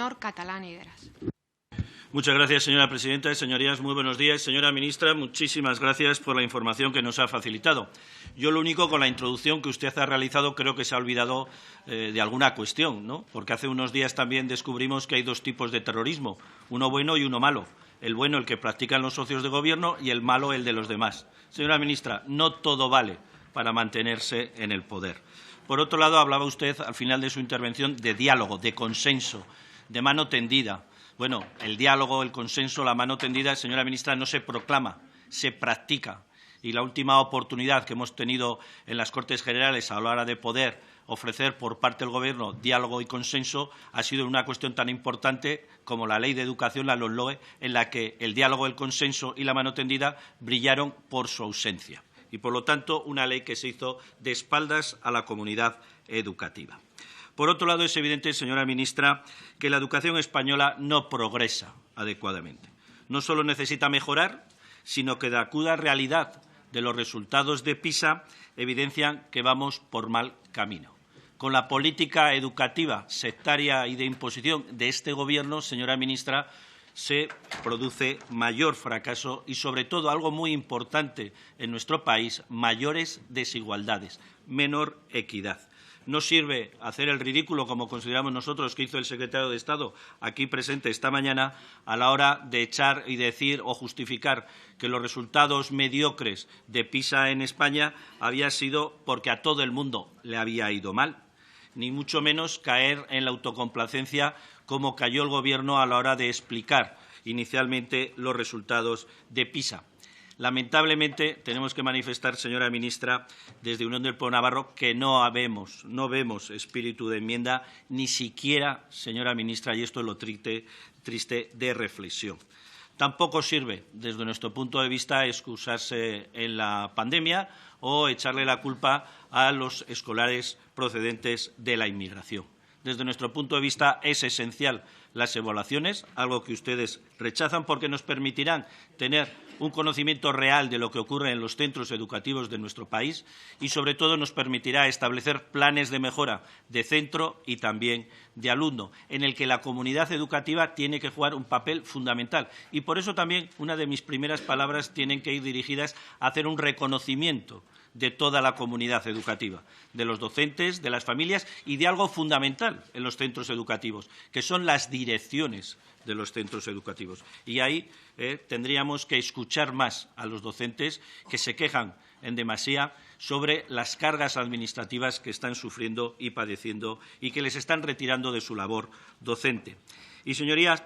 señor Catalán Higueras. Muchas gracias, señora presidenta. Señorías, muy buenos días. Señora ministra, muchísimas gracias por la información que nos ha facilitado. Yo lo único, con la introducción que usted ha realizado, creo que se ha olvidado de alguna cuestión, ¿no? Porque hace unos días también descubrimos que hay dos tipos de terrorismo, uno bueno y uno malo. El bueno, el que practican los socios de Gobierno, y el malo, el de los demás. Señora ministra, no todo vale para mantenerse en el poder. Por otro lado, hablaba usted al final de su intervención de diálogo, de consenso, de mano tendida. Bueno, el diálogo, el consenso, la mano tendida, señora ministra, no se proclama, se practica. Y la última oportunidad que hemos tenido en las Cortes Generales a la hora de poder ofrecer por parte del Gobierno diálogo y consenso ha sido una cuestión tan importante como la Ley de Educación, la LOMLOE, en la que el diálogo, el consenso y la mano tendida brillaron por su ausencia. Y, por lo tanto, una ley que se hizo de espaldas a la comunidad educativa. Por otro lado, es evidente, señora ministra, que la educación española no progresa adecuadamente. No solo necesita mejorar, sino que la cruda realidad de los resultados de PISA evidencian que vamos por mal camino. Con la política educativa sectaria y de imposición de este Gobierno, señora ministra, se produce mayor fracaso y, sobre todo, algo muy importante en nuestro país, mayores desigualdades, menor equidad. No sirve hacer el ridículo, como consideramos nosotros que hizo el secretario de Estado aquí presente esta mañana, a la hora de echar y decir o justificar que los resultados mediocres de PISA en España había sido porque a todo el mundo le había ido mal, ni mucho menos caer en la autocomplacencia como cayó el Gobierno a la hora de explicar inicialmente los resultados de PISA. Lamentablemente, tenemos que manifestar, señora ministra, desde Unión del Pueblo Navarro, que no vemos espíritu de enmienda, ni siquiera, señora ministra, y esto es lo triste, de reflexión. Tampoco sirve, desde nuestro punto de vista, excusarse en la pandemia o echarle la culpa a los escolares procedentes de la inmigración. Desde nuestro punto de vista, es esencial las evaluaciones, algo que ustedes rechazan porque nos permitirán tener un conocimiento real de lo que ocurre en los centros educativos de nuestro país y, sobre todo, nos permitirá establecer planes de mejora de centro y también de alumno, en el que la comunidad educativa tiene que jugar un papel fundamental. Y por eso también una de mis primeras palabras tienen que ir dirigidas a hacer un reconocimiento de toda la comunidad educativa, de los docentes, de las familias y de algo fundamental en los centros educativos, que son las direcciones de los centros educativos. Y ahí tendríamos que escuchar más a los docentes que se quejan en demasía sobre las cargas administrativas que están sufriendo y padeciendo y que les están retirando de su labor docente. Y, señorías,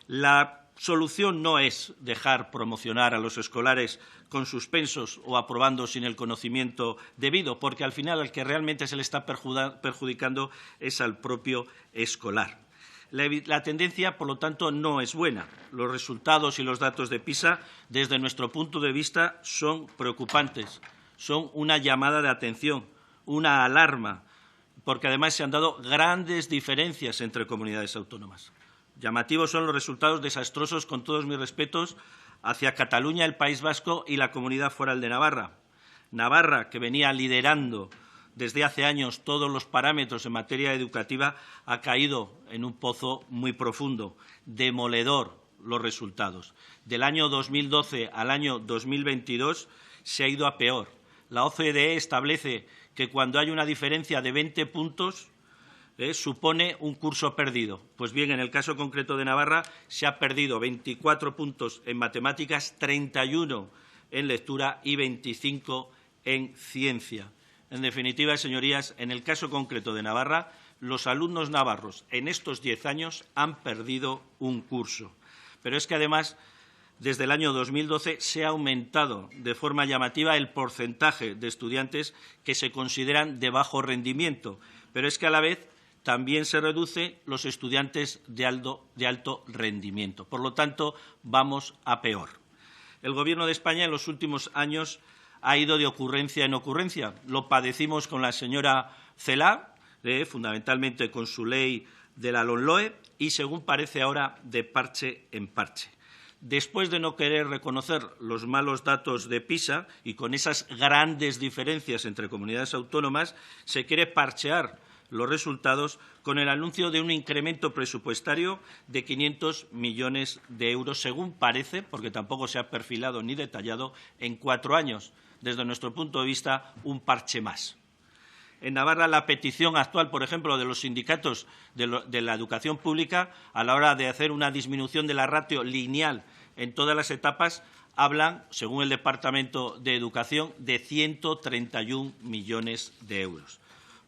la solución no es dejar promocionar a los escolares con suspensos o aprobando sin el conocimiento debido, porque al final al que realmente se le está perjudicando es al propio escolar. La tendencia, por lo tanto, no es buena. Los resultados y los datos de PISA, desde nuestro punto de vista, son preocupantes, son una llamada de atención, una alarma, porque además se han dado grandes diferencias entre comunidades autónomas. Llamativos son los resultados desastrosos, con todos mis respetos, hacia Cataluña, el País Vasco y la Comunidad Foral de Navarra. Navarra, que venía liderando desde hace años todos los parámetros en materia educativa, ha caído en un pozo muy profundo, demoledor los resultados. Del año 2012 al año 2022 se ha ido a peor. La OCDE establece que cuando hay una diferencia de 20 puntos supone un curso perdido. Pues bien, en el caso concreto de Navarra se ha perdido 24 puntos en matemáticas, 31 en lectura y 25 en ciencia. En definitiva, señorías, en el caso concreto de Navarra, los alumnos navarros en estos 10 años han perdido un curso. Pero es que, además, desde el año 2012 se ha aumentado de forma llamativa el porcentaje de estudiantes que se consideran de bajo rendimiento. Pero es que, a la vez, también se reducen los estudiantes de alto rendimiento. Por lo tanto, vamos a peor. El Gobierno de España en los últimos años ha ido de ocurrencia en ocurrencia. Lo padecimos con la señora Celaá, fundamentalmente con su ley de la LOMLOE, y, según parece ahora, de parche en parche. Después de no querer reconocer los malos datos de PISA y con esas grandes diferencias entre comunidades autónomas, se quiere parchear los resultados con el anuncio de un incremento presupuestario de 500 millones de euros, según parece, porque tampoco se ha perfilado ni detallado, en 4 años. Desde nuestro punto de vista, un parche más. En Navarra, la petición actual, por ejemplo, de los sindicatos de la educación pública, a la hora de hacer una disminución de la ratio lineal en todas las etapas, hablan, según el Departamento de Educación, de 131 millones de euros.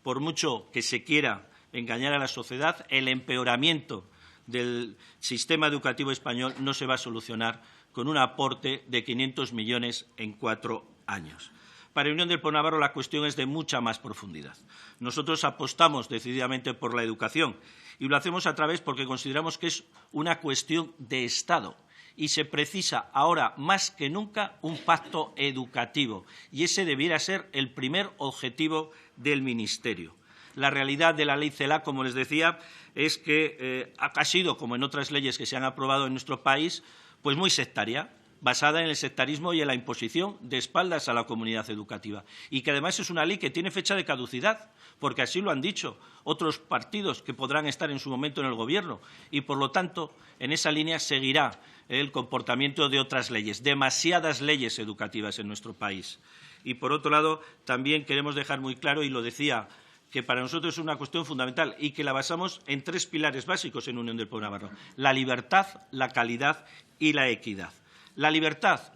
Por mucho que se quiera engañar a la sociedad, el empeoramiento del sistema educativo español no se va a solucionar con un aporte de 500 millones en 4 años. Para Unión del Pueblo Navarro la cuestión es de mucha más profundidad. Nosotros apostamos decididamente por la educación y lo hacemos a través porque consideramos que es una cuestión de Estado y se precisa ahora más que nunca un pacto educativo y ese debiera ser el primer objetivo del Ministerio. La realidad de la ley CELA, como les decía, es que ha sido, como en otras leyes que se han aprobado en nuestro país, pues muy sectaria, basada en el sectarismo y en la imposición de espaldas a la comunidad educativa. Y que además es una ley que tiene fecha de caducidad, porque así lo han dicho otros partidos que podrán estar en su momento en el Gobierno. Y, por lo tanto, en esa línea seguirá el comportamiento de otras leyes, demasiadas leyes educativas en nuestro país. Y, por otro lado, también queremos dejar muy claro, y lo decía, que para nosotros es una cuestión fundamental y que la basamos en 3 pilares básicos en Unión del Pueblo Navarro: la libertad, la calidad y la equidad. La libertad,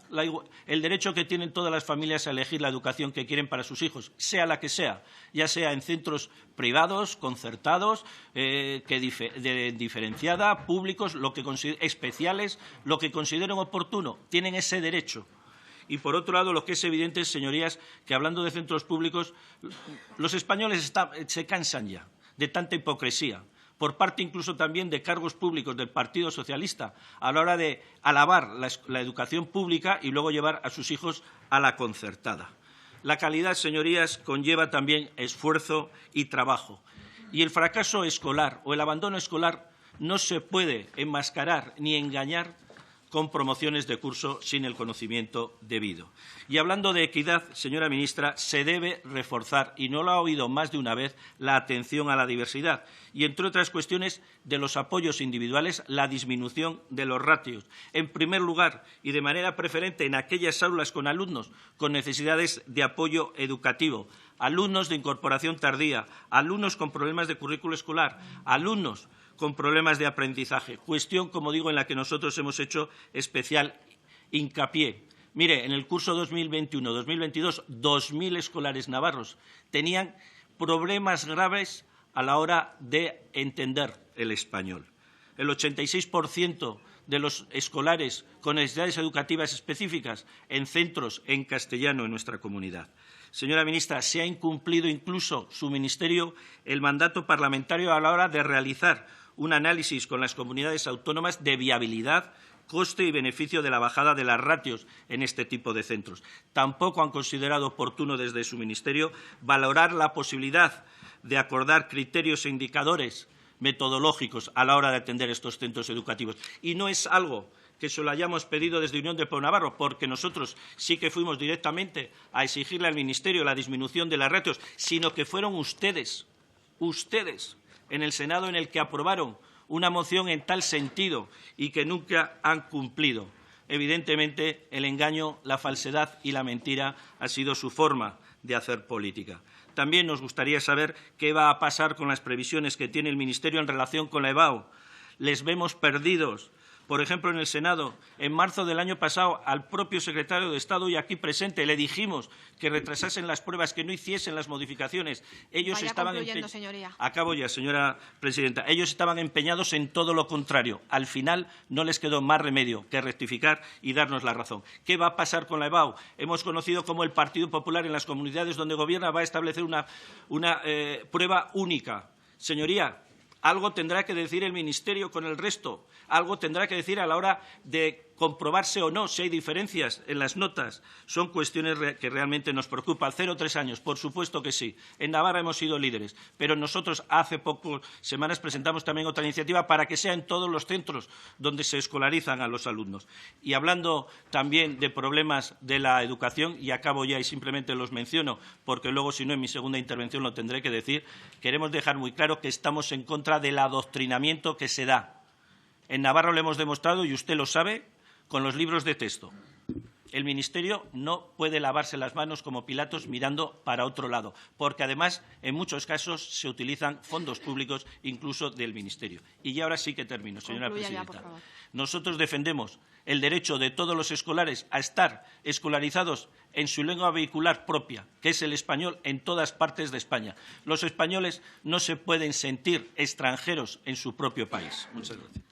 el derecho que tienen todas las familias a elegir la educación que quieren para sus hijos, sea la que sea, ya sea en centros privados, concertados, diferenciada, públicos, especiales, lo que consideren oportuno, tienen ese derecho. Y, por otro lado, lo que es evidente, señorías, que hablando de centros públicos, los españoles se cansan ya de tanta hipocresía, por parte incluso también de cargos públicos del Partido Socialista, a la hora de alabar la educación pública y luego llevar a sus hijos a la concertada. La calidad, señorías, conlleva también esfuerzo y trabajo. Y el fracaso escolar o el abandono escolar no se puede enmascarar ni engañar con promociones de curso sin el conocimiento debido. Y hablando de equidad, señora ministra, se debe reforzar, y no lo ha oído más de una vez, la atención a la diversidad y, entre otras cuestiones, de los apoyos individuales, la disminución de los ratios. En primer lugar, y de manera preferente, en aquellas aulas con alumnos con necesidades de apoyo educativo, alumnos de incorporación tardía, alumnos con problemas de currículo escolar, alumnos con problemas de aprendizaje, cuestión, como digo, en la que nosotros hemos hecho especial hincapié. Mire, en el curso 2021-2022, 2.000 escolares navarros tenían problemas graves a la hora de entender el español. El 86% de los escolares con necesidades educativas específicas en centros en castellano en nuestra comunidad. Señora ministra, se ha incumplido incluso su ministerio el mandato parlamentario a la hora de realizar un análisis con las comunidades autónomas de viabilidad, coste y beneficio de la bajada de las ratios en este tipo de centros. Tampoco han considerado oportuno desde su ministerio valorar la posibilidad de acordar criterios e indicadores metodológicos a la hora de atender estos centros educativos. Y no es algo que se lo hayamos pedido desde Unión del Pueblo Navarro, porque nosotros sí que fuimos directamente a exigirle al Ministerio la disminución de las ratios, sino que fueron ustedes, en el Senado, en el que aprobaron una moción en tal sentido y que nunca han cumplido. Evidentemente, el engaño, la falsedad y la mentira ha sido su forma de hacer política. También nos gustaría saber qué va a pasar con las previsiones que tiene el Ministerio en relación con la EBAU. Les vemos perdidos. Por ejemplo, en el Senado, en marzo del año pasado, al propio secretario de Estado y aquí presente le dijimos que retrasasen las pruebas, que no hiciesen las modificaciones. Ellos estaban Acabo ya, señora presidenta. Ellos estaban empeñados en todo lo contrario. Al final no les quedó más remedio que rectificar y darnos la razón. ¿Qué va a pasar con la EBAU? Hemos conocido cómo el Partido Popular en las comunidades donde gobierna va a establecer una prueba única. Señoría, algo tendrá que decir el Ministerio con el resto. Algo tendrá que decir a la hora de comprobarse o no si hay diferencias en las notas, son cuestiones que realmente nos preocupan. 0-3 años, por supuesto que sí. En Navarra hemos sido líderes, pero nosotros hace pocas semanas presentamos también otra iniciativa para que sea en todos los centros donde se escolarizan a los alumnos. Y hablando también de problemas de la educación, y acabo ya y simplemente los menciono, porque luego, si no, en mi segunda intervención lo tendré que decir, queremos dejar muy claro que estamos en contra del adoctrinamiento que se da. En Navarra lo hemos demostrado, y usted lo sabe, con los libros de texto. El Ministerio no puede lavarse las manos como Pilatos mirando para otro lado, porque además en muchos casos se utilizan fondos públicos incluso del Ministerio. Y ahora sí que termino, señora presidenta. Nosotros defendemos el derecho de todos los escolares a estar escolarizados en su lengua vehicular propia, que es el español, en todas partes de España. Los españoles no se pueden sentir extranjeros en su propio país. Muchas gracias.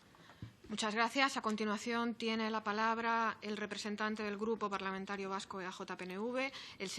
Muchas gracias. A continuación tiene la palabra el representante del Grupo Parlamentario Vasco EAJ-PNV, el señor